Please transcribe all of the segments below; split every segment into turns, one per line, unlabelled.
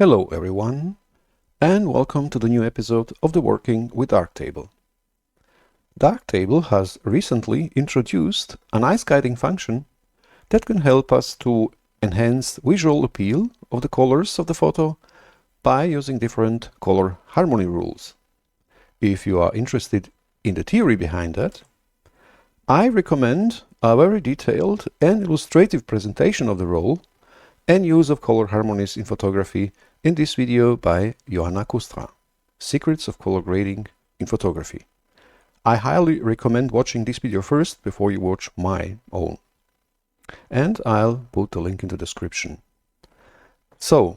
Hello everyone, and welcome to the new episode of the Working with Darktable. Darktable has recently introduced a nice guiding function that can help us to enhance visual appeal of the colors of the photo by using different color harmony rules. If you are interested in the theory behind that, I recommend a very detailed and illustrative presentation of the role and use of color harmonies in photography in this video by Joanna Kustra, Secrets of Color Grading in Photography. I highly recommend watching this video first before you watch my own. And I'll put the link in the description. So,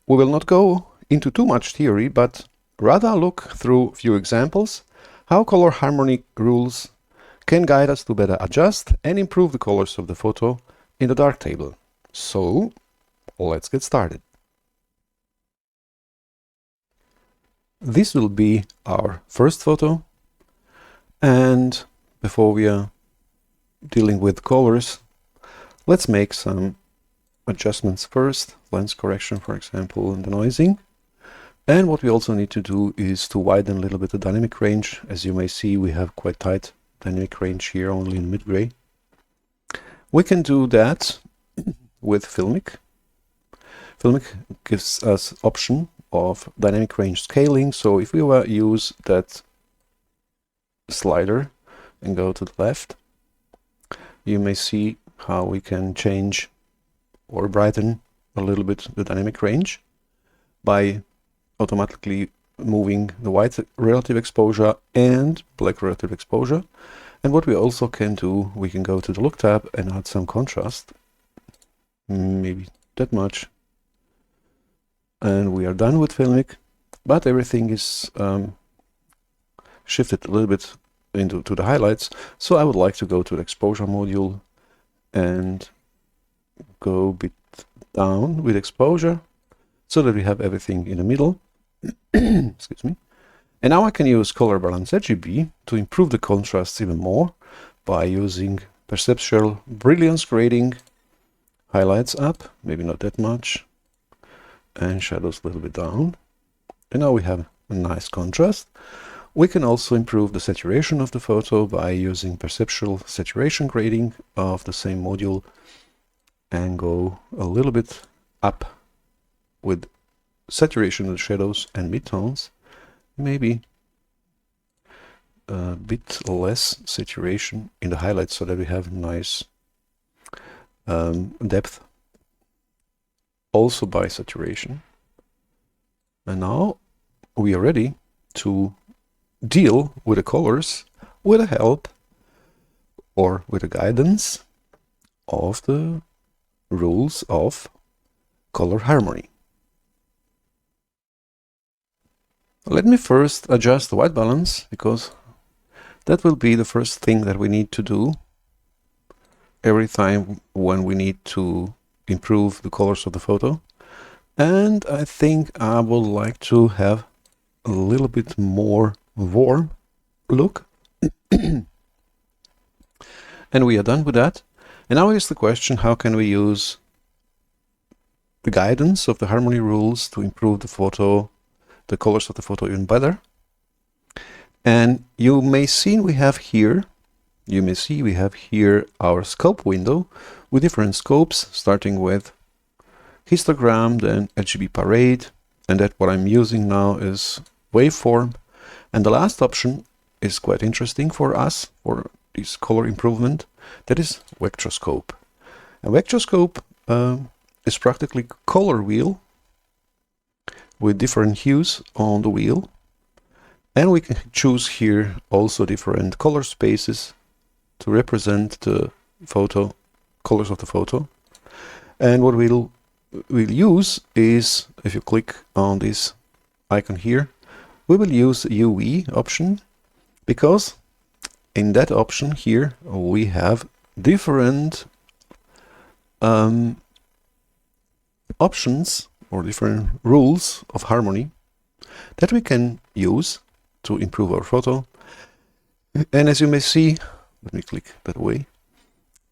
we will not go into too much theory, but rather look through a few examples how color harmony rules can guide us to better adjust and improve the colors of the photo in the Darktable. So, let's get started. This will be our first photo, and before we are dealing with colors, let's make some adjustments first. Lens correction, for example, and denoising. And what we also need to do is to widen a little bit the dynamic range. As you may see, we have quite tight dynamic range here, only in mid-gray. We can do that with Filmic. Filmic gives us option of dynamic range scaling. So if we were to use that slider and go to the left, you may see how we can change or brighten a little bit the dynamic range by automatically moving the white relative exposure and black relative exposure. And what we also can do, we can go to the look tab and add some contrast, maybe that much, and we are done with Filmic. But everything is shifted a little bit into the highlights, so I would like to go to the exposure module and go a bit down with exposure so that we have everything in the middle. Excuse me. And now I can use color balance RGB to improve the contrast even more by using perceptual brilliance grading, highlights up, maybe not that much, and shadows a little bit down. And now we have a nice contrast. We can also improve the saturation of the photo by using perceptual saturation grading of the same module and go a little bit up with saturation of the shadows and midtones, maybe a bit less saturation in the highlights so that we have nice depth also by saturation. And now we are ready to deal with the colors with the help or with the guidance of the rules of color harmony. Let me first adjust the white balance, because that will be the first thing that we need to do every time when we need to improve the colors of the photo. And I think I would like to have a little bit more warm look. And we are done with that. And now is the question, how can we use the guidance of the harmony rules to improve the photo, the colors of the photo even better? And you may see we have here our scope window with different scopes, starting with histogram, then RGB parade, and that what I'm using now is waveform. And the last option is quite interesting for us, for this color improvement, that is vectorscope. And vectorscope is practically color wheel with different hues on the wheel. And we can choose here also different color spaces to represent the photo, colors of the photo. And what we'll use is, if you click on this icon here, we will use UV option, because in that option here we have different options or different rules of harmony that we can use to improve our photo. And as you may see, let me click that way,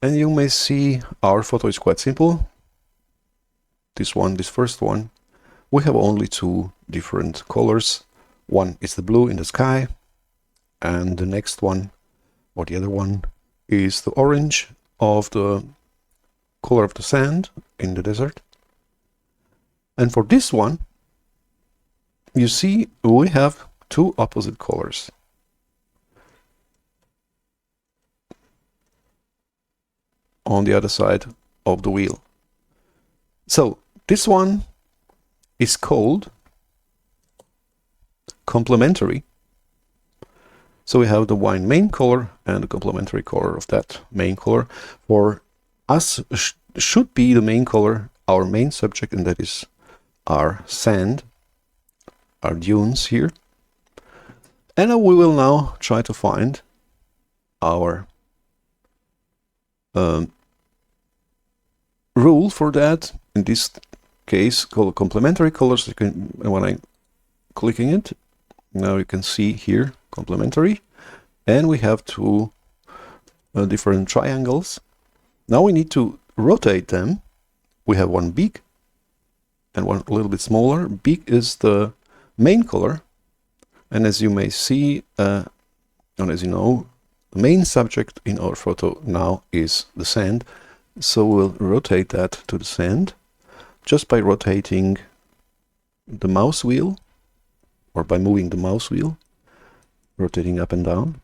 and you may see our photo is quite simple. This first one, we have only two different colors. One is the blue in the sky, and the next one, or the other one, is the orange of the color of the sand in the desert. And for this one, you see we have two opposite colors. On the other side of the wheel. So this one is called complementary. So we have the wine main color and the complementary color of that main color. For us should be the main color, our main subject, and that is our sand, our dunes here. And we will now try to find our rule for that. In this case, called complementary colors. You can, when I'm clicking it, now you can see here complementary, and we have two different triangles. Now we need to rotate them. We have one big and one a little bit smaller. Big is the main color, and as you may see, and as you know, the main subject in our photo now is the sand. So we'll rotate that to the sand just by rotating the mouse wheel, or by moving the mouse wheel, rotating up and down.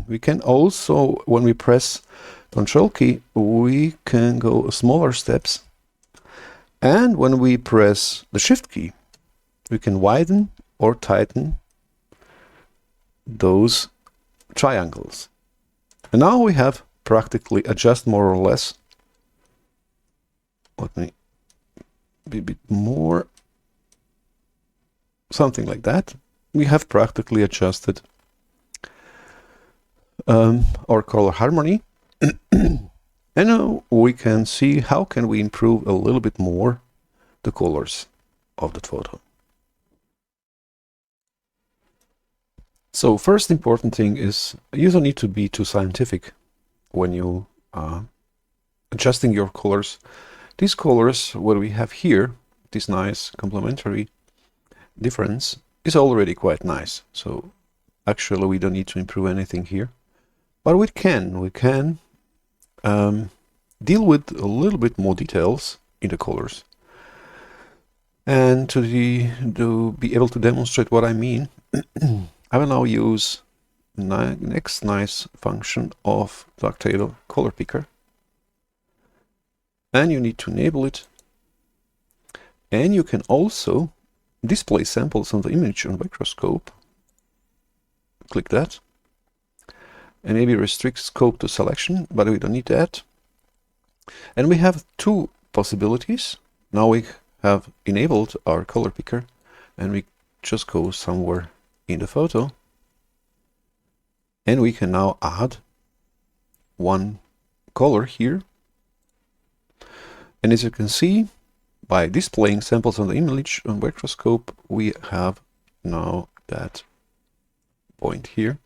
We can also, when we press Control key, we can go smaller steps. And when we press the Shift key, we can widen or tighten those triangles. And now we have practically adjust more or less. Let me be a bit more, something like that. We have practically adjusted our color harmony. And now we can see how can we improve a little bit more the colors of the photo. So first important thing is you don't need to be too scientific when you adjusting your colors. These colors, what we have here, this nice complementary difference, is already quite nice. So actually we don't need to improve anything here. But we can deal with a little bit more details in the colors. And to be able to demonstrate what I mean, I will now use the next nice function of Darktable color picker. And you need to enable it. And you can also display samples on the image on microscope. Click that. And maybe restrict scope to selection, but we don't need that. And we have two possibilities. Now we have enabled our color picker, and we just go somewhere in the photo. And we can now add one color here. And as you can see, by displaying samples on the image on microscope, we have now that point here.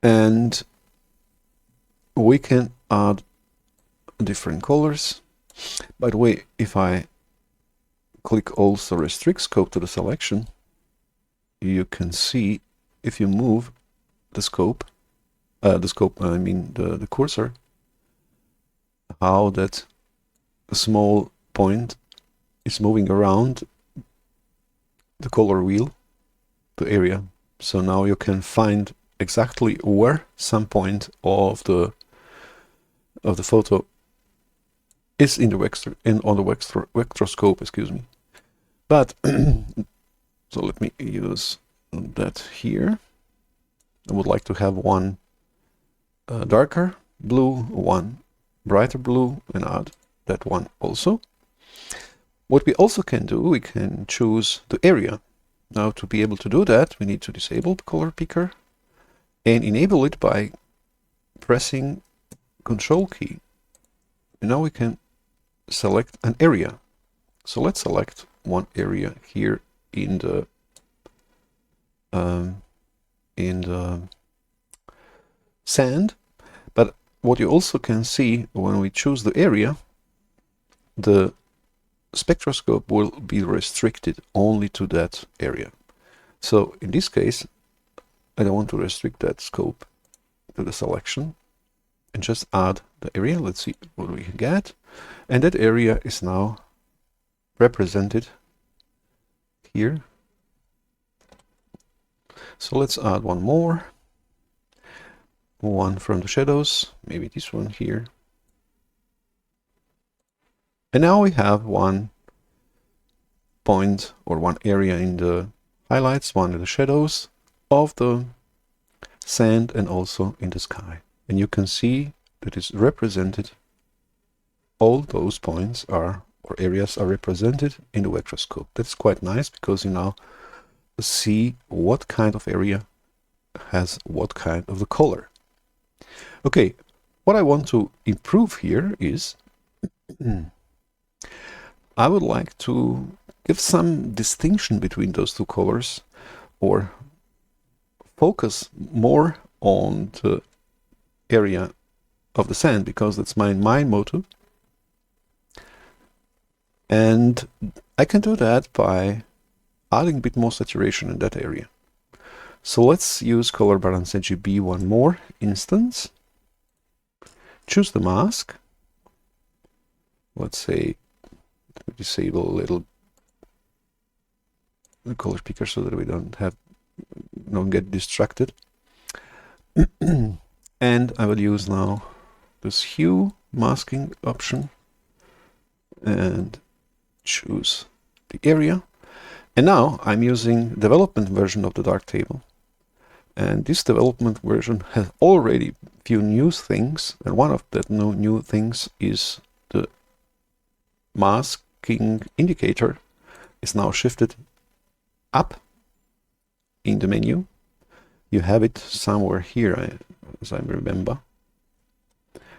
And we can add different colors. By the way, if I click also restrict scope to the selection, you can see if you move the scope, I mean the cursor, how that small point is moving around the color wheel, the area. So now you can find exactly where some point of the photo is in the on the vectorscope, excuse me. But so let me use that here. I would like to have one darker blue, one brighter blue, and add that one also. What we also can do, we can choose the area. Now to be able to do that, we need to disable the color picker and enable it by pressing Control key. And now we can select an area. So let's select one area here in the sand. But what you also can see when we choose the area, the spectroscope will be restricted only to that area. So in this case, I don't want to restrict that scope to the selection and just add the area. Let's see what we can get. And that area is now represented here. So let's add one more. One from the shadows, maybe this one here. And now we have one point or one area in the highlights, one in the shadows of the sand and also in the sky. And you can see that it's represented, all those points are, or areas are represented in the vectorscope. That's quite nice because you now see what kind of area has what kind of the color. Okay, what I want to improve here is I would like to give some distinction between those two colors, or focus more on the area of the sand, because that's my motto. And I can do that by adding a bit more saturation in that area. So let's use color balance RGB one more instance. Choose the mask. Let's say disable a little the color picker so that we don't get distracted. And I will use now this hue masking option and choose the area. And now I'm using development version of the Darktable. And this development version has already few new things, and one of the new things is the masking indicator is now shifted up in the menu. You have it somewhere here, as I remember.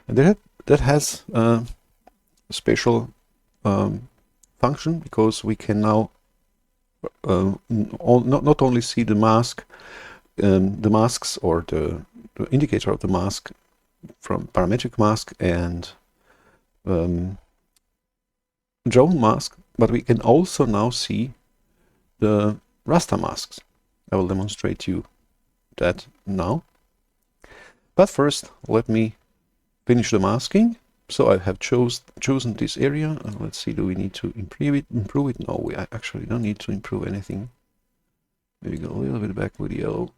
And that has a special function, because we can now not only see the mask, the masks, or the indicator of the mask from parametric mask and drone mask, but we can also now see the raster masks. I will demonstrate you that now. But first, let me finish the masking. So I have chosen this area, and let's see, do we need to improve it? No, we actually don't need to improve anything. Maybe go a little bit back with yellow.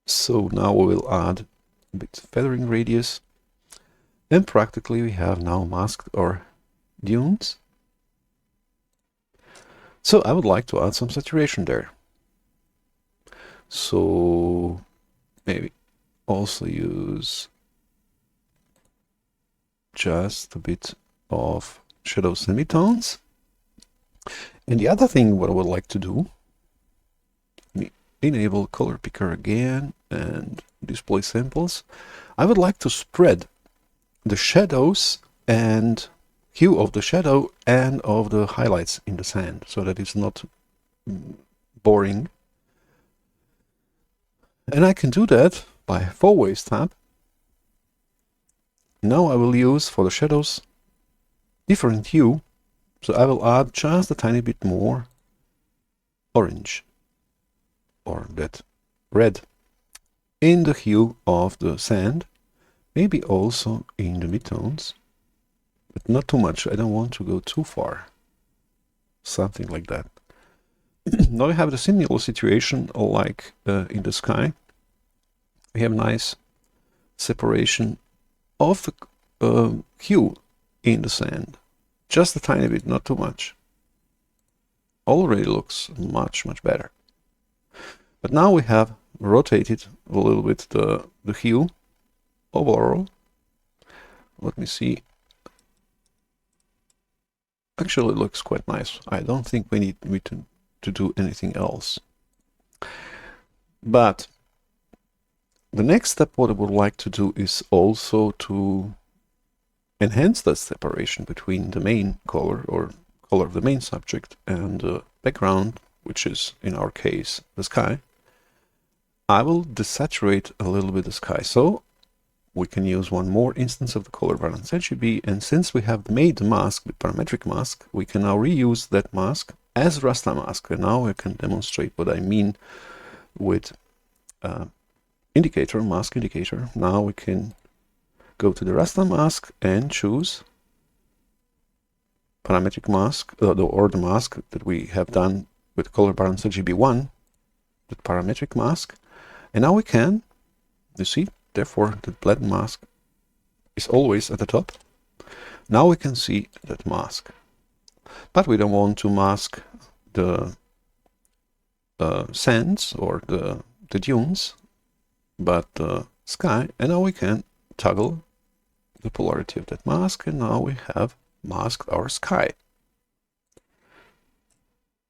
So now we will add a bit of feathering radius, and practically we have now masked our dunes. So I would like to add some saturation there. So maybe also use just a bit of shadows and midtones. And the other thing what I would like to do, enable color picker again and display samples. I would like to spread the shadows and hue of the shadow and of the highlights in the sand, so that it's not boring. And I can do that by four-ways tab. Now I will use for the shadows different hue, so I will add just a tiny bit more orange, or that red, in the hue of the sand, maybe also in the midtones, but not too much. I don't want to go too far. Something like that. Now we have the similar situation like in the sky. We have nice separation of the hue in the sand. Just a tiny bit, not too much. Already looks much, much better. But now we have rotated a little bit the hue overall. Let me see. Actually, it looks quite nice. I don't think we need to do anything else. But the next step, what I would like to do is also to enhance that separation between the main color, or color of the main subject, and the background, which is in our case the sky. I will desaturate a little bit the sky. So we can use one more instance of the color balance RGB, and since we have made the mask with parametric mask, we can now reuse that mask as raster mask. And now I can demonstrate what I mean with indicator, mask indicator. Now we can go to the raster mask and choose parametric mask, or the mask that we have done with color balance RGB1, the parametric mask. And now we can, you see, therefore the blend mask is always at the top. Now we can see that mask. But we don't want to mask the sands or the dunes, but the sky. And now we can toggle the polarity of that mask, and now we have masked our sky.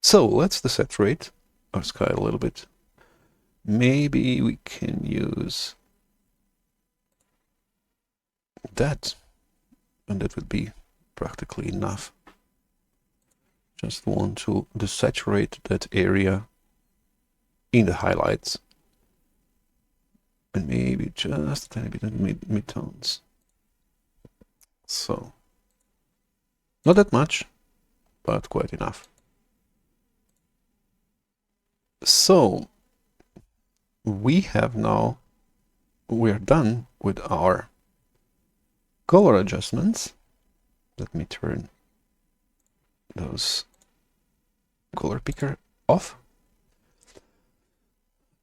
So let's desaturate our sky a little bit. Maybe we can use that, and that would be practically enough. Just want to desaturate that area in the highlights, and maybe just a tiny bit of midtones. So not that much, but quite enough. So we are done with our color adjustments. Let me turn those color picker off.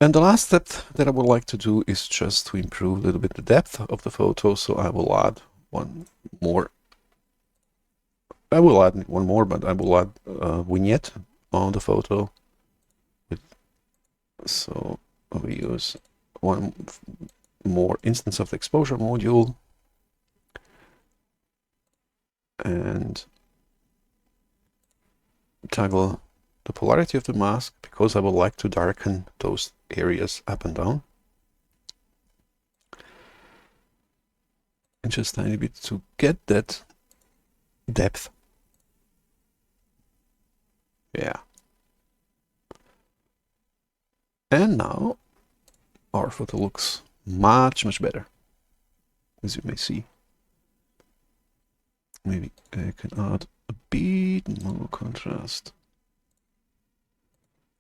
And the last step that I would like to do is just to improve a little bit the depth of the photo. So I will add one more. I will add one more, but I will add a vignette on the photo. So we use one more instance of the exposure module and toggle the polarity of the mask, because I would like to darken those areas up and down. And just a tiny bit to get that depth. Yeah. And now our photo looks much better, as you may see. Maybe I can add a bit more contrast.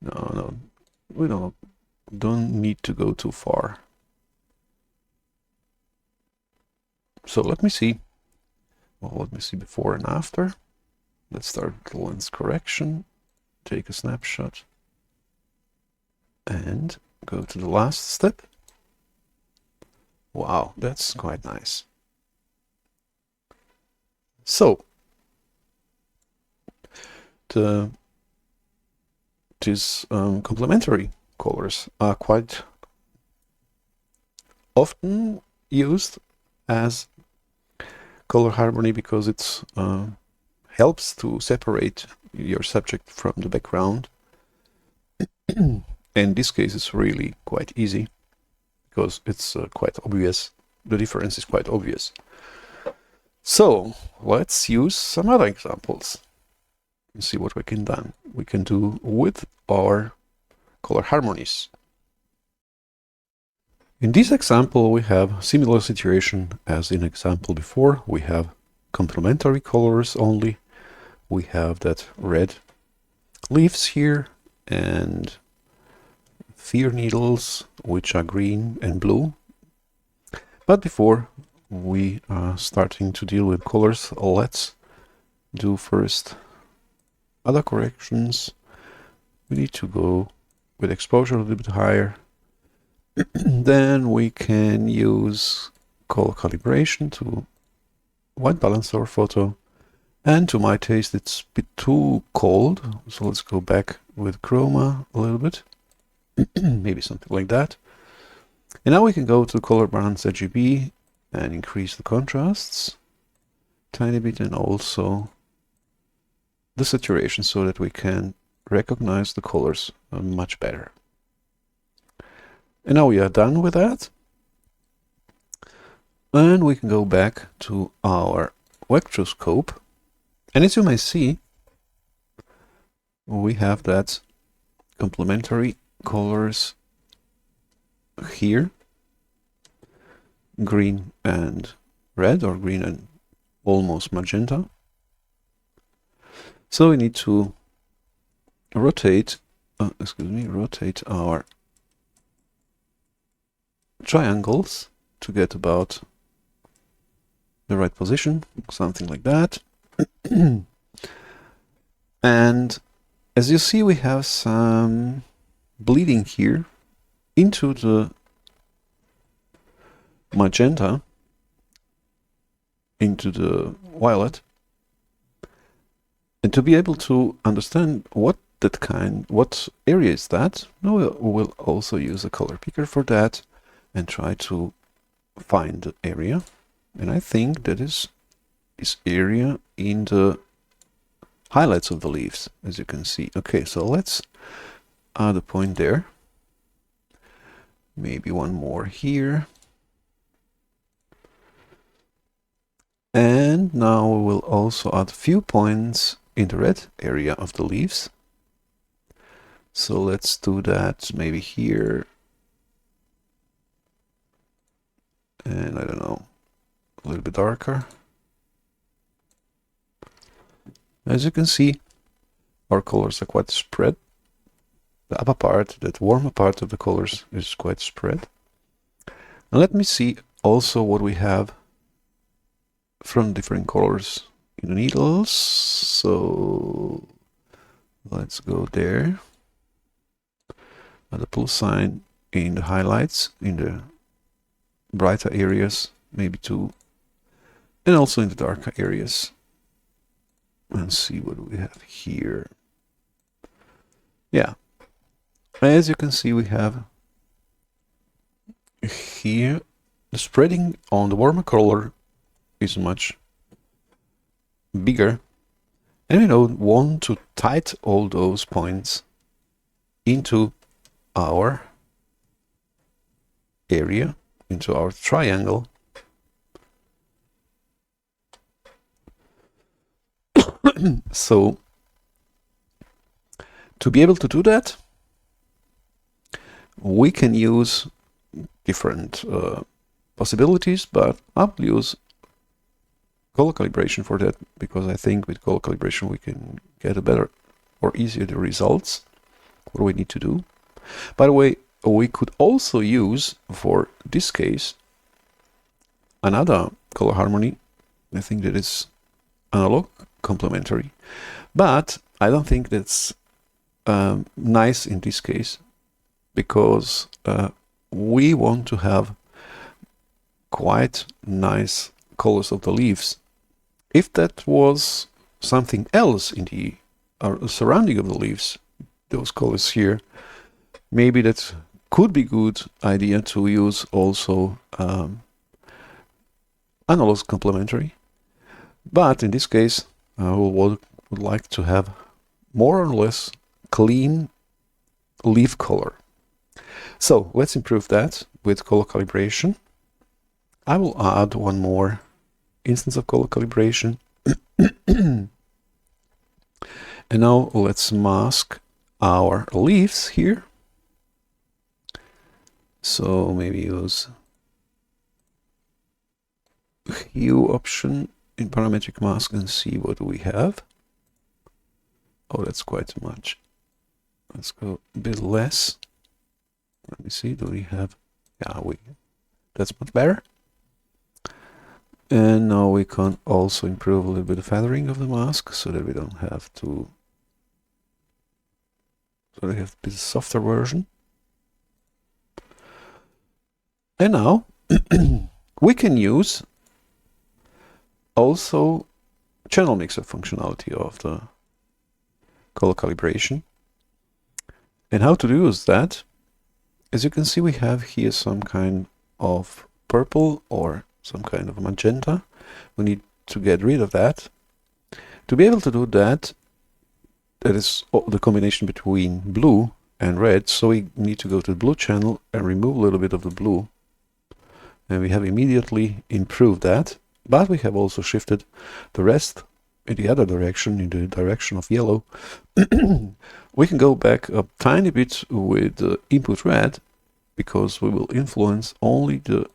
No, we don't need to go too far. So let me see. Well, let me see before and after. Let's start with the lens correction. Take a snapshot. And go to the last step. Wow, that's quite nice. So these complementary colors are quite often used as color harmony, because it helps to separate your subject from the background. In this case, it's really quite easy, because it's quite obvious. The difference is quite obvious. So let's use some other examples and see what we can do with our color harmonies. In this example, we have similar situation as in example before. We have complementary colors only. We have that red leaves here and fear needles, which are green and blue. But before we are starting to deal with colors, let's do first other corrections. We need to go with exposure a little bit higher. Then we can use color calibration to white balance our photo. And to my taste, it's a bit too cold. So let's go back with chroma a little bit. Maybe something like that. And now we can go to color balance RGB and increase the contrasts a tiny bit, and also the saturation, so that we can recognize the colors much better. And now we are done with that. And we can go back to our vectorscope. And as you may see, we have that complementary colors here. green and red, or green and almost magenta. So we need to rotate, rotate our triangles to get about the right position, something like that. And as you see, we have some bleeding here into the magenta, into the violet. And to be able to understand what area is that, we'll also use a color picker for that and try to find the area. And I think that is this area in the highlights of the leaves, as you can see. Okay, so let's add a point there. Maybe one more here. And now we will also add a few points in the red area of the leaves. So let's do that maybe here. And I don't know, a little bit darker. As you can see, our colors are quite spread. The upper part, that warmer part of the colors, is quite spread. And let me see also what we have from different colors in the needles. So let's go there. Add a plus sign in the highlights, in the brighter areas, maybe two, and also in the darker areas. And see what we have here. Yeah, as you can see, we have here the spreading on the warmer color is much bigger, and we don't want to tight all those points into our area, into our triangle. So to be able to do that, we can use different possibilities, but I'll use color calibration for that, because I think with color calibration we can get a better or easier results, what we need to do. By the way, we could also use, for this case, another color harmony. I think that is analog complementary, but I don't think that's nice in this case, because we want to have quite nice colors of the leaves. If that was something else in the surrounding of the leaves, those colors here, maybe that could be good idea to use also analog complementary. But in this case, I would like to have more or less clean leaf color. So let's improve that with color calibration. I will add one more instance of color calibration. And now let's mask our leaves here. So maybe use hue option in parametric mask and see what we have. Oh, that's quite much. Let's go a bit less. Let me see, do we have, yeah, that's much better. And now we can also improve a little bit of feathering of the mask, so that we don't have to, so we have a bit softer version. And now we can use also channel mixer functionality of the color calibration. And how to use that? As you can see, we have here some kind of purple or some kind of magenta. We need to get rid of that. To be able to do that, that is the combination between blue and red. So we need to go to the blue channel and remove a little bit of the blue. And we have immediately improved that. But we have also shifted the rest in the other direction, in the direction of yellow. We can go back a tiny bit with the input red, because we will influence only the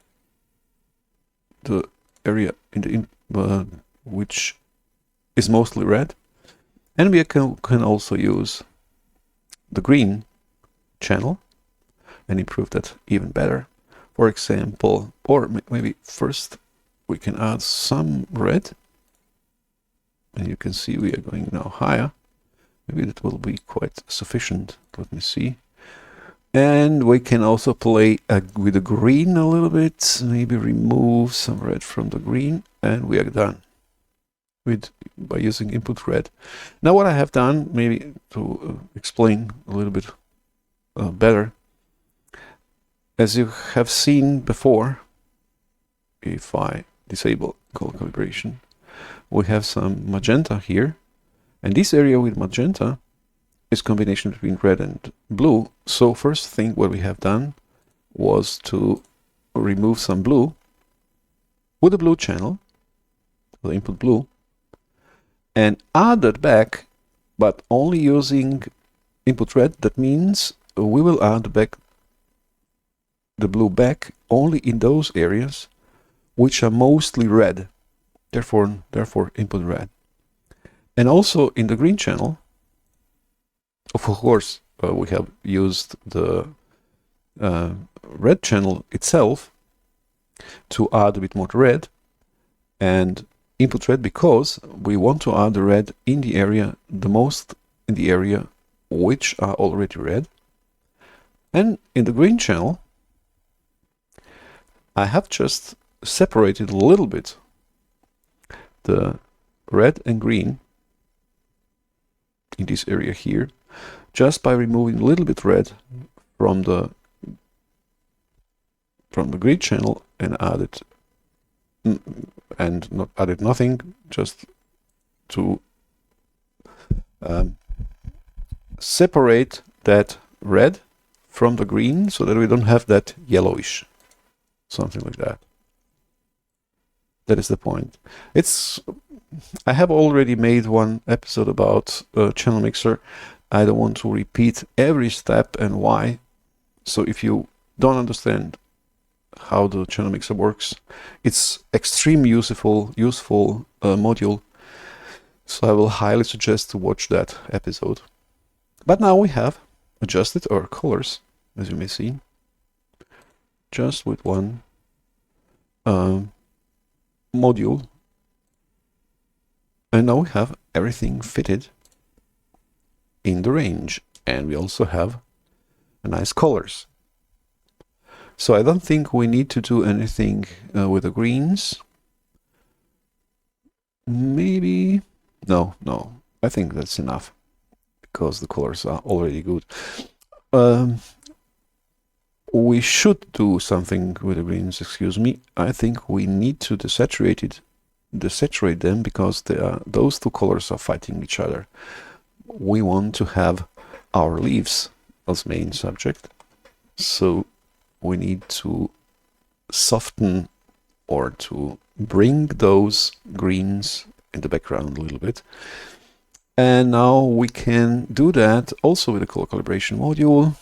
the area in the which is mostly red, and we can also use the green channel and improve that even better. For example, or maybe first we can add some red, and you can see we are going now higher. Maybe that will be quite sufficient. Let me see. And we can also play with the green a little bit, maybe remove some red from the green, and we are done by using input red. Now what I have done, maybe to explain a little bit better, as you have seen before, if I disable color calibration, we have some magenta here, and this area with magenta is combination between red and blue. So first thing what we have done was to remove some blue with the blue channel, the input blue, and add that back, but only using input red. That means we will add back the blue back only in those areas which are mostly red, therefore input red. And also in the green channel, of course, we have used the red channel itself to add a bit more red and input red, because we want to add the red in the area, the most in the area which are already red. And in the green channel, I have just separated a little bit the red and green in this area here, just by removing a little bit red from the green channel and added and not added nothing, just to separate that red from the green so that we don't have that yellowish, something like that. That is the point. I have already made one episode about channel mixer. I don't want to repeat every step and why. So if you don't understand how the channel mixer works, it's extremely useful module. So I will highly suggest to watch that episode. But now we have adjusted our colors, as you may see, just with one module. And now we have everything fitted in the range, and we also have nice colors. So I don't think we need to do anything with the greens. Maybe no, I think that's enough, because the colors are already good. We should do something with the greens, excuse me. I think we need to desaturate them, because those two colors are fighting each other. We want to have our leaves as main subject, so we need to soften or to bring those greens in the background a little bit. And now we can do that also with the color calibration module.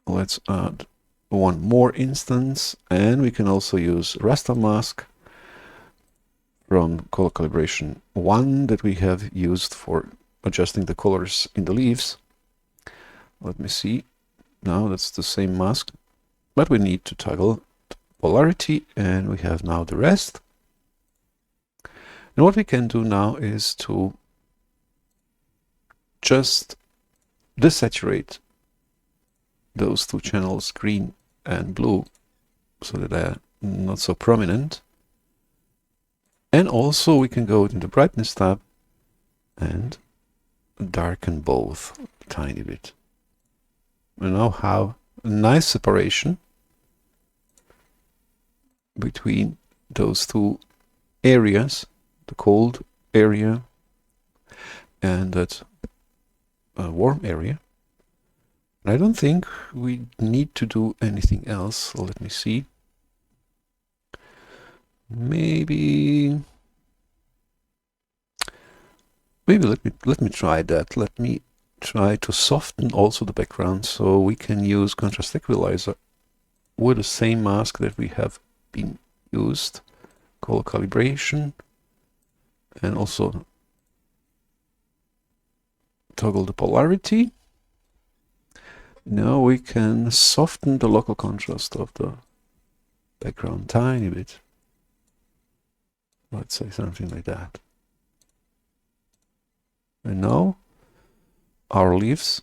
Let's add one more instance, and we can also use raster mask from color calibration 1 that we have used for adjusting the colors in the leaves. Let me see. Now that's the same mask, but we need to toggle polarity, and we have now the rest. And what we can do now is to just desaturate those two channels, green and blue, so that they're not so prominent. And also we can go in the brightness tab and darken both a tiny bit. We now have a nice separation between those two areas, the cold area and that warm area. I don't think we need to do anything else. So let me see. Maybe let me try that. Let me try to soften also the background, so we can use contrast equalizer with the same mask that we have been used color calibration and also toggle the polarity. Now we can soften the local contrast of the background tiny bit. Let's say something like that. And now our leaves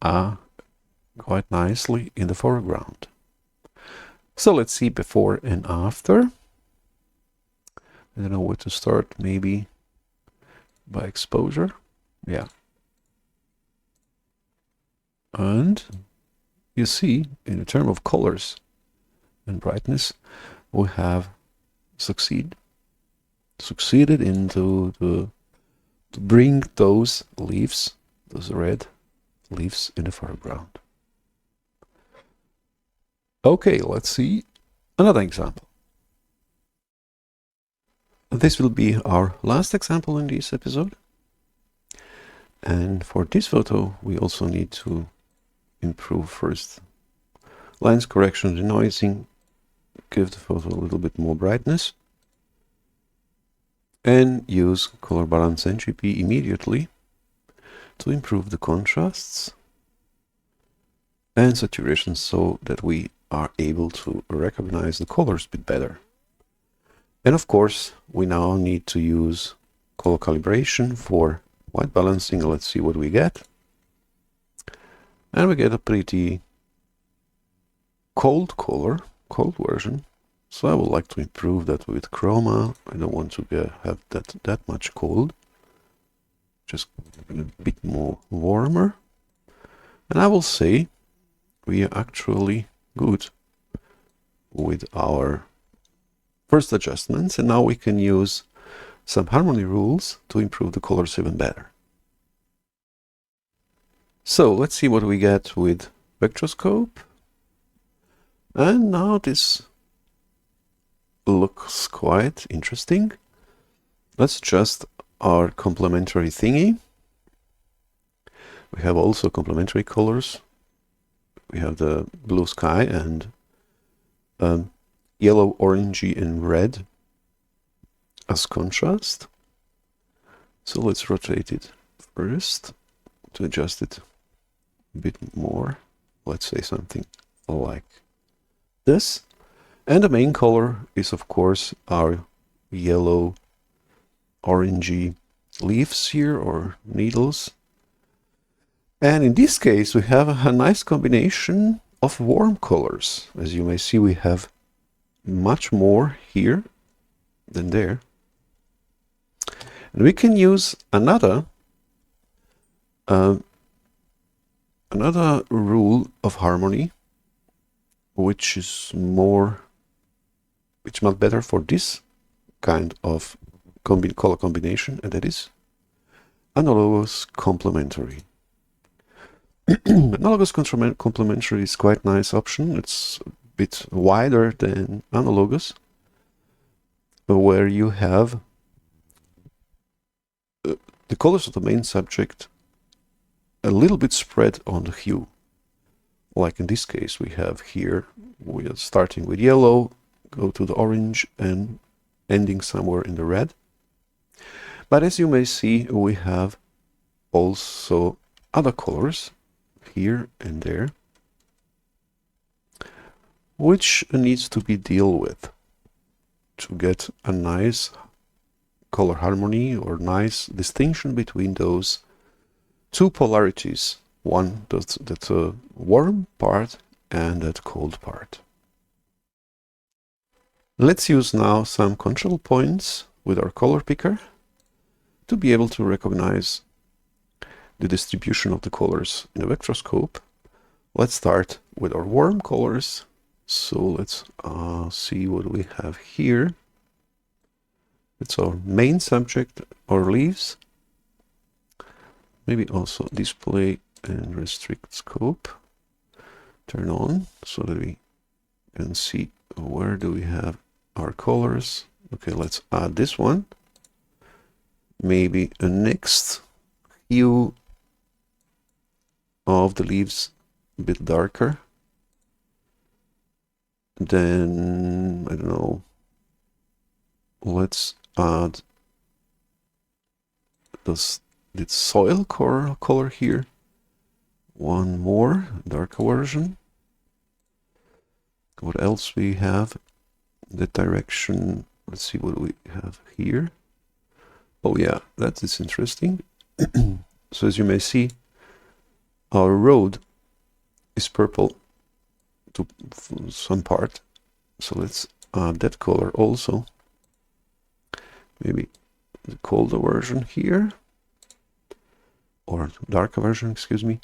are quite nicely in the foreground. So let's see before and after. I don't know where to start, maybe by exposure. Yeah. And you see, in the term of colors and brightness, we have succeeded into to bring those leaves, those red leaves, in the foreground. Okay, let's see another example. This will be our last example in this episode. And for this photo, we also need to improve first lens correction, denoising, give the photo a little bit more brightness, and use color balance NGP immediately to improve the contrasts and saturation so that we are able to recognize the colors a bit better. And of course, we now need to use color calibration for white balancing. Let's see what we get. And we get a pretty cold color, cold version. So I would like to improve that with chroma. I don't want to have that much cold. Just a bit more warmer. And I will say we are actually good with our first adjustments, and now we can use some harmony rules to improve the colors even better. So let's see what we get with spectroscope. And now this looks quite interesting. Let's adjust our complementary thingy. We have also complementary colors. We have the blue sky and yellow, orangey, and red as contrast. So let's rotate it first to adjust it a bit more. Let's say something like this. And the main color is, of course, our yellow, orangey leaves here, or needles. And in this case, we have a nice combination of warm colors. As you may see, we have much more here than there. And we can use another rule of harmony, which is much better for this kind of color combination, and that is analogous complementary. Analogous complementary is quite a nice option. It's a bit wider than analogous, where you have the colors of the main subject a little bit spread on the hue. Like in this case, we have here, we are starting with yellow, go to the orange, and ending somewhere in the red. But as you may see, we have also other colors here and there, which needs to be dealt with to get a nice color harmony or nice distinction between those two polarities. One, that's warm part, and that cold part. Let's use now some control points with our color picker to be able to recognize the distribution of the colors in the vectorscope. Let's start with our warm colors. So let's see what we have here. It's our main subject, our leaves. Maybe also display and restrict scope. Turn on so that we can see where do we have our colors. Okay, let's add this one. Maybe a next hue of the leaves a bit darker. Then, I don't know, let's add this soil color here. One more darker version. What else we have? The direction. Let's see what we have here. Oh yeah, that is interesting. So as you may see, our road is purple to some part. So let's add that color also. Maybe the colder version here, or darker version, excuse me.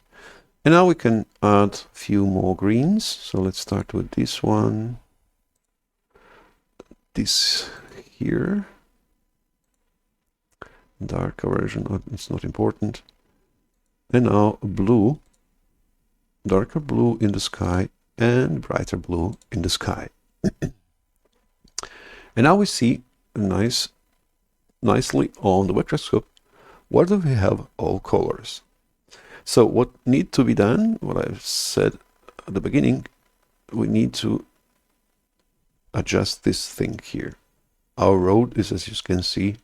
And now we can add a few more greens. So let's start with this one. This here. Darker version, it's not important. And now blue. Darker blue in the sky and brighter blue in the sky. And now we see nicely on the vectorscope where do we have all colors. So what needs to be done, what I've said at the beginning, we need to adjust this thing here. Our road is, as you can see,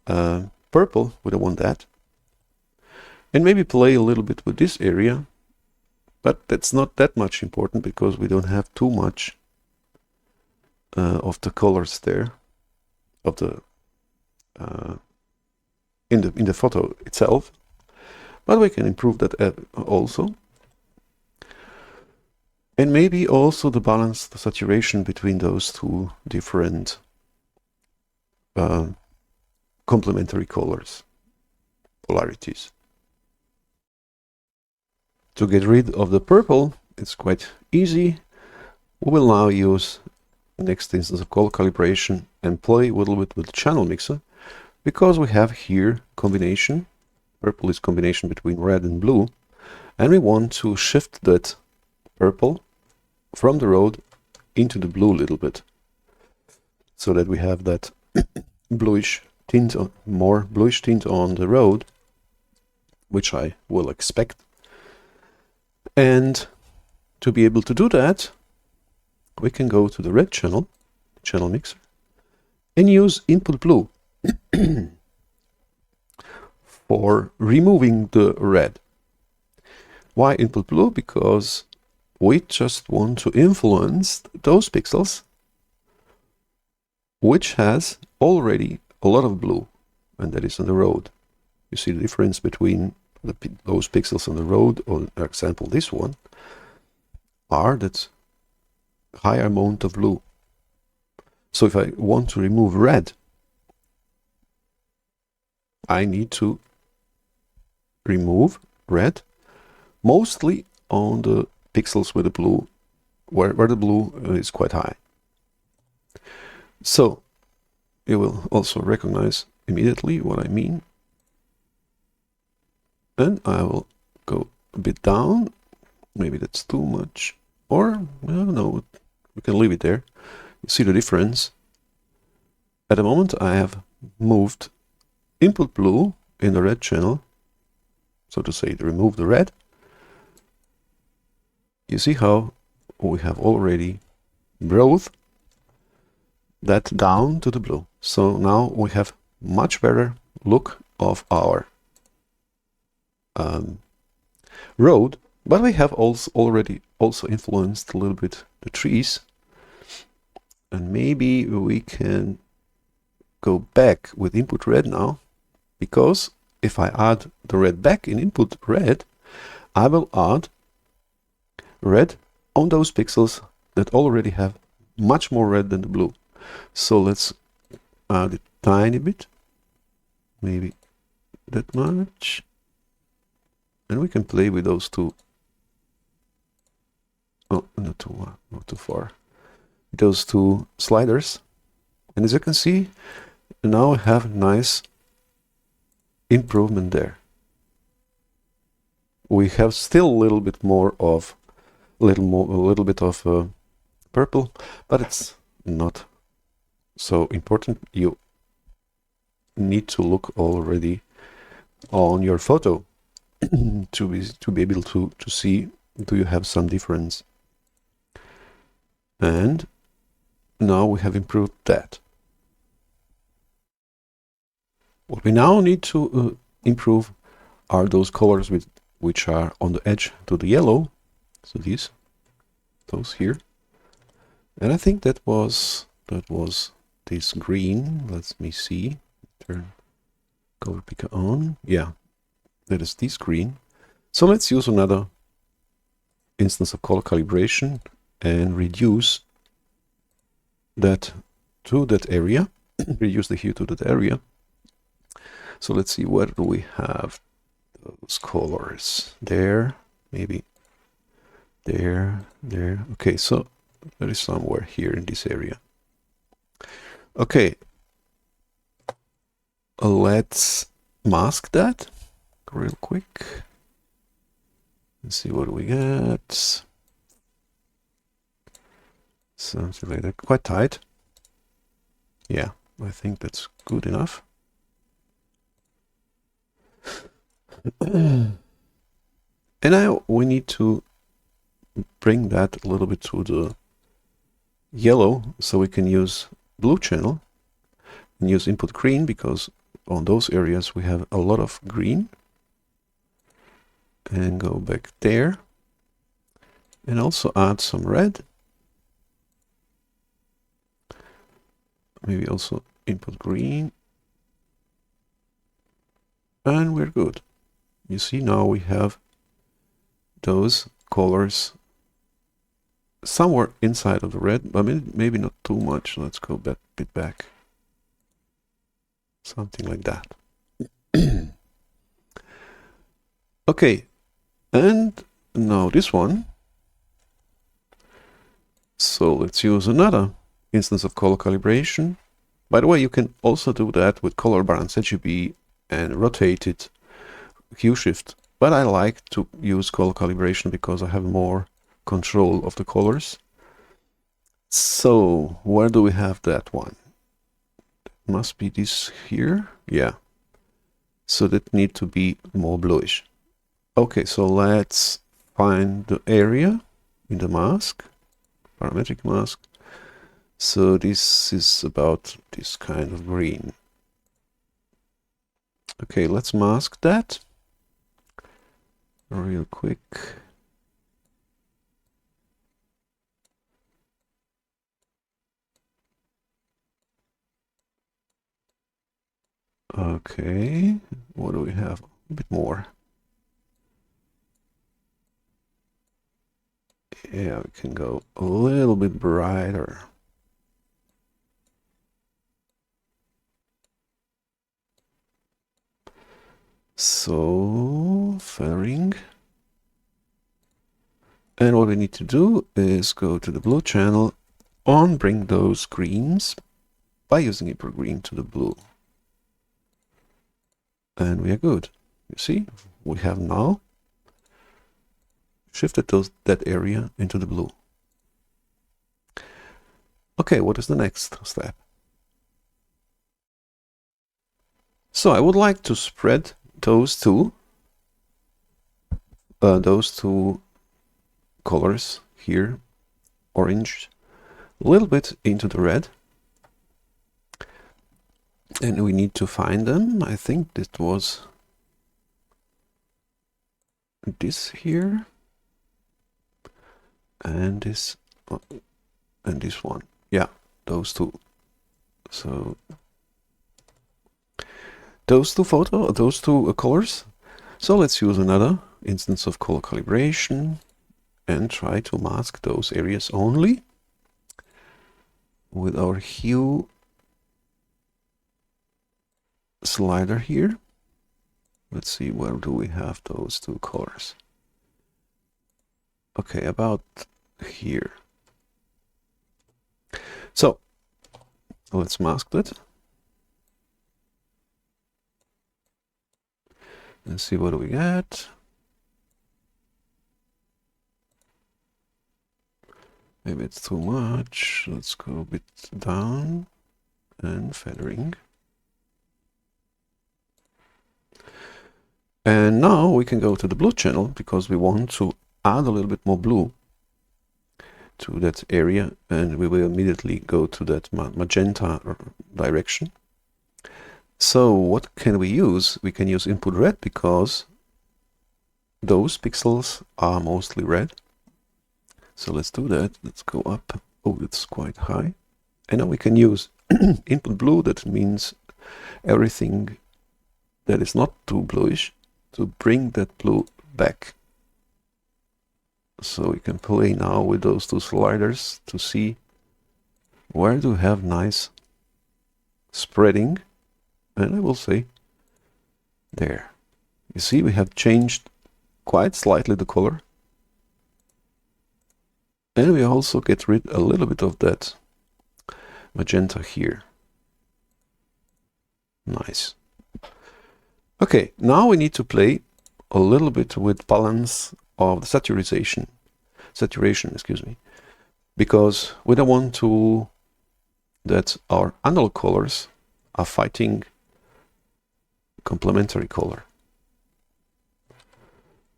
purple. We don't want that. And maybe play a little bit with this area, but that's not that much important because we don't have too much of the colors there, of the in the photo itself. But we can improve that also. And maybe also the balance, the saturation between those two different complementary colors, polarities. To get rid of the purple, it's quite easy. We will now use the next instance of color calibration and play a little bit with the channel mixer, because we have here combination. Purple is combination between red and blue, and we want to shift that purple from the road into the blue a little bit, so that we have that bluish tint, more bluish tint on the road, which I will expect. And to be able to do that, we can go to the red channel mixer, and use input blue for removing the red. Why input blue? Because we just want to influence those pixels which has already a lot of blue, and that is on the road. You see the difference between those pixels on the road, or for example this one, are that higher amount of blue. So if I want to remove red, I need to remove red mostly on the pixels with the blue, where the blue is quite high. So you will also recognize immediately what I mean. And I will go a bit down. Maybe that's too much, or no, we can leave it there. You see the difference. At the moment I have moved input blue in the red channel, so to say, to remove the red. You see how we have already brought that down to the blue. So now we have much better look of our road, but we have also already influenced a little bit the trees, and maybe we can go back with input red now, because if I add the red back in input red, I will add red on those pixels that already have much more red than the blue. So let's add it tiny bit, maybe that much, and we can play with those two. Oh, not too far. Those two sliders, and as you can see, now I have nice improvement there. We have still a little bit of purple, but it's not so important. You need to look already on your photo to be able to see, do you have some difference. And now we have improved that. What we now need to improve are those colors which are on the edge to the yellow. So those here. And I think that was this green. Let me see. Turn color picker on. Yeah, that is this green. So let's use another instance of color calibration and reduce that to that area. Reduce the hue to that area. So let's see, where do we have those colors? There, maybe there. Okay, so there is somewhere here in this area. Okay, let's mask that real quick. Let's see what we get. Something like that, quite tight. Yeah, I think that's good enough. And now we need to bring that a little bit to the yellow, so we can use blue channel and use input green, because on those areas we have a lot of green. And go back there and also add some red. Maybe also input green. And we're good. You see, now we have those colors somewhere inside of the red, but maybe not too much. Let's go a bit back. Something like that. Okay, and now this one. So let's use another instance of color calibration. By the way, you can also do that with color balance RGB and rotated hue shift, but I like to use color calibration because I have more control of the colors. So where do we have that one? It must be this here. Yeah, so that need to be more bluish. Okay, so let's find the area in the mask, parametric mask. So this is about this kind of green. Okay, let's mask that real quick. Okay, what do we have? A bit more. Yeah, we can go a little bit brighter. So, feathering. And what we need to do is go to the blue channel and bring those greens by using input green to the blue. And we are good. You see, we have now shifted that area into the blue. Okay, what is the next step? So I would like to spread those two colors here, orange, a little bit into the red. And we need to find them. I think this was this here and this one. Yeah, those two. So those two colors. So let's use another instance of color calibration and try to mask those areas only with our hue slider here. Let's see, where do we have those two colors? Okay, about here. So let's mask that and see what do we get. Maybe it's too much. Let's go a bit down and feathering. And now we can go to the blue channel because we want to add a little bit more blue to that area, and we will immediately go to that magenta direction. So what can we use? We can use input red because those pixels are mostly red. So let's do that. Let's go up. Oh, it's quite high. And now we can use input blue. That means everything that is not too bluish, to bring that blue back. So we can play now with those two sliders to see where do we have nice spreading. And I will say there. You see, we have changed quite slightly the color. And we also get rid a little bit of that magenta here. Nice. Okay, now we need to play a little bit with balance of the saturation, excuse me, because we don't want to that our analog colors are fighting complementary color.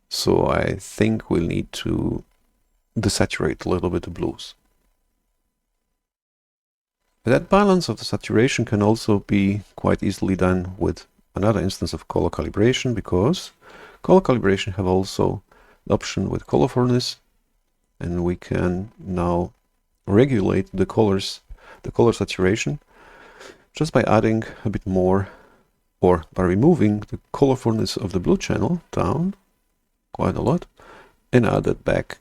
So I think we'll need to desaturate a little bit the blues. That balance of the saturation can also be quite easily done with another instance of color calibration, because color calibration have also the option with color furnace, and we can now regulate the colors, the color saturation, just by adding a bit more, or by removing the color furnace of the blue channel down quite a lot and add it back,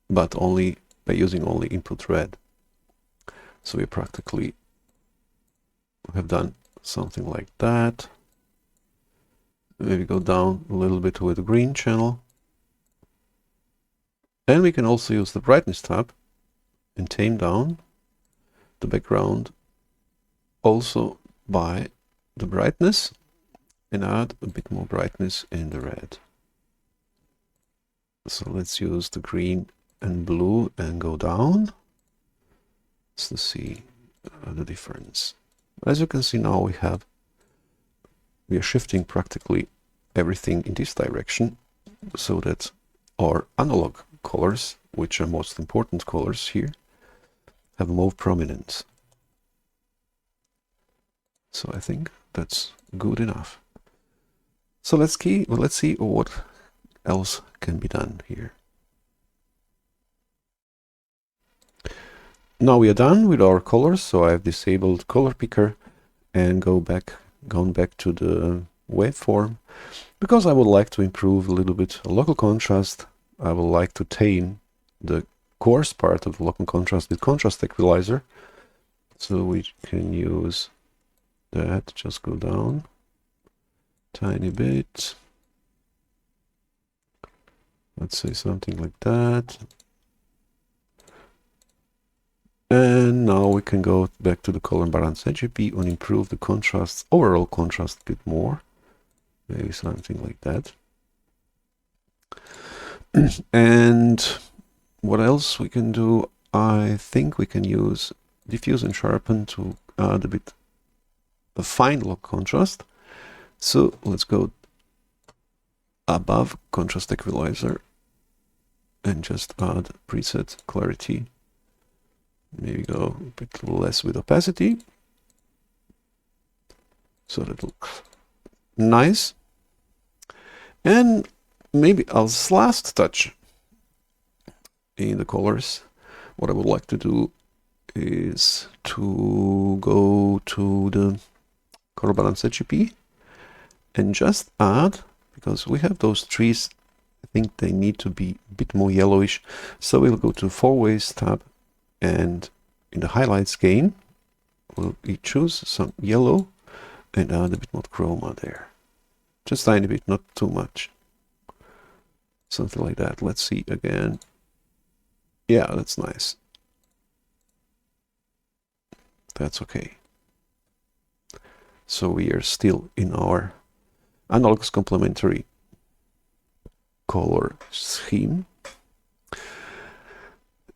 but only by using only input red. So we practically have done something like that. Maybe go down a little bit with the green channel. And we can also use the brightness tab and tame down the background also by the brightness and add a bit more brightness in the red. So let's use the green and blue and go down. Let's see the difference. As you can see now, we are shifting practically everything in this direction, so that our analog colors, which are most important colors here, have more prominence. So I think that's good enough. So let's see what else can be done here. Now we are done with our colors, so I've disabled color picker and gone back to the waveform, because I would like to improve a little bit local contrast. I would like to tame the coarse part of the local contrast with contrast equalizer. So we can use that, just go down tiny bit. Let's say something like that. And now we can go back to the color balance RGB and improve the contrast, overall contrast a bit more. Maybe something like that. And what else we can do? I think we can use diffuse and sharpen to add a bit of fine look contrast. So let's go above contrast equalizer and just add preset clarity. Maybe go a bit less with opacity, so that looks nice. And maybe as last touch in the colors, what I would like to do is to go to the color balance RGB and just add, because we have those trees, I think they need to be a bit more yellowish. So we'll go to four ways tab, and in the highlights gain, we'll choose some yellow and add a bit more chroma there. Just a tiny bit, not too much. Something like that. Let's see again. Yeah, that's nice. That's okay. So we are still in our analogous complementary color scheme.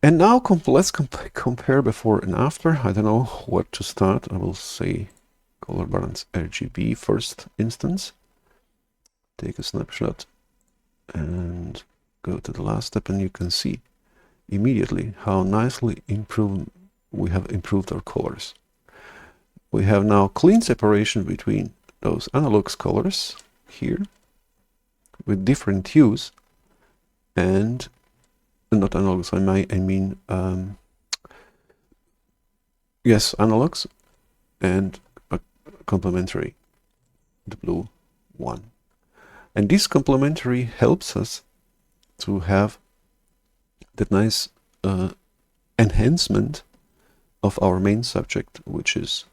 And now let's compare before and after. I don't know what to start. I will say color balance RGB first instance. Take a snapshot and go to the last step, and you can see immediately how nicely we have improved our colors. We have now clean separation between those analog colors here with different hues, and not analogs, I mean yes, analogs, and a complementary, the blue one. And this complementary helps us to have that nice enhancement of our main subject, which is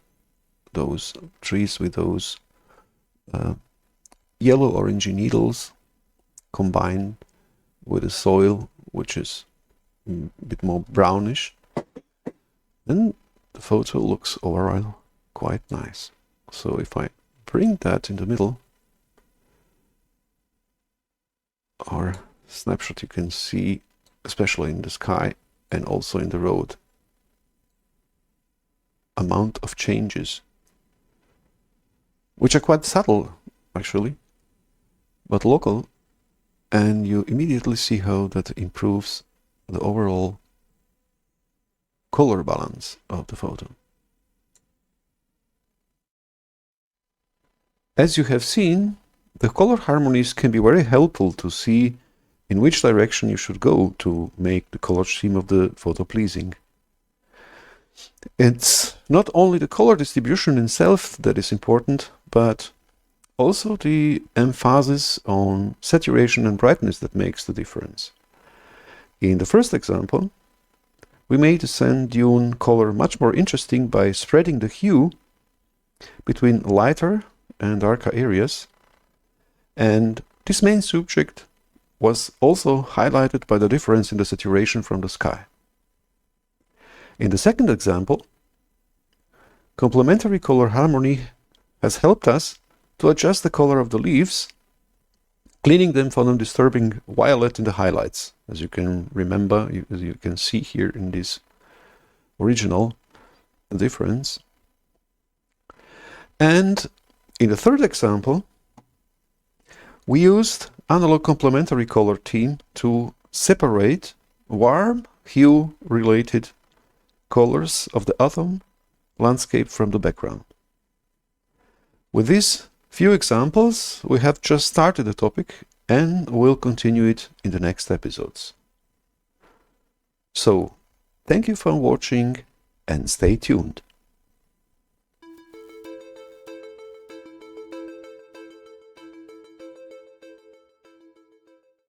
those trees with those yellow orangey needles combined with the soil, which is a bit more brownish. Then the photo looks overall quite nice. So if I bring that in the middle, our snapshot, you can see, especially in the sky and also in the road, amount of changes, which are quite subtle actually, but local, and you immediately see how that improves the overall color balance of the photo. As you have seen, the color harmonies can be very helpful to see in which direction you should go to make the color scheme of the photo pleasing. It's not only the color distribution itself that is important, but also the emphasis on saturation and brightness that makes the difference. In the first example, we made the sand dune color much more interesting by spreading the hue between lighter and darker areas, and this main subject was also highlighted by the difference in the saturation from the sky. In the second example, complementary color harmony has helped us to adjust the color of the leaves, cleaning them from the disturbing violet in the highlights. As you can remember, as you can see here in this original, the difference. And in the third example, we used analog complementary color team to separate warm hue related colors of the autumn landscape from the background. With these few examples, we have just started the topic and we'll continue it in the next episodes. So, thank you for watching and stay tuned.